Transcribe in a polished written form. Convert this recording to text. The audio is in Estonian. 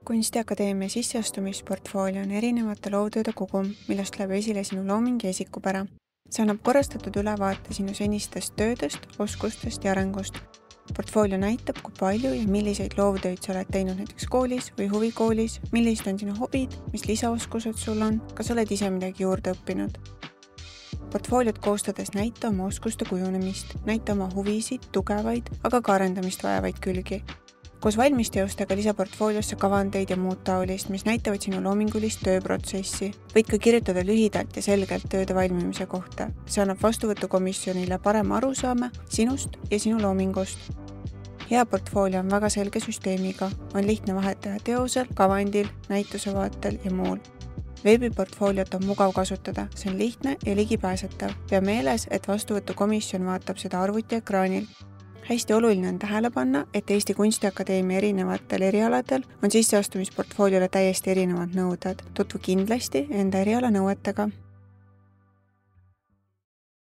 Kunstiakadeemia sisseastumisportfoolio on erinevate loovtööde kogum, millest läheb esile sinu looming ja isikupära. See annab korrastatud ülevaate sinu senistest töödest, oskustest ja arengust. Portfoolio näitab, kui palju ja milliseid loovtöid sa oled teinud näiteks koolis või huvikoolis, millised on sinu hobid, mis lisaoskused sul on, kas oled ise midagi juurde õppinud. Portfooliot koostades näita oma oskuste kujunemist, näita oma huvisid, tugevaid, aga ka arendamist vajavaid külgi. Koos valmisteostega lisaportfooliosse kavandeid ja muud taolist, mis näitavad sinu loomingulist tööprotsessi. Võid ka kirjutada lühidalt ja selgelt tööde valmimise kohta. See annab vastuvõtukomisjonile parema arusaame sinust ja sinu loomingust. Hea portfoolio on väga selge süsteemiga, on lihtne vahetada teosel, kavandil, näituse vaatel ja muul. Veebiportfooliot on mugav kasutada, see on lihtne ja ligipääsetav. Pea meeles, et vastuvõtukomisjon vaatab seda arvutiekraanil. Hästi oluline on tähele panna, et Eesti Kunstiakadeemia erinevatel erialadel on sisseastumisportfooliole täiesti erinevad nõuded. Tutvu kindlasti enda eriala nõuetega.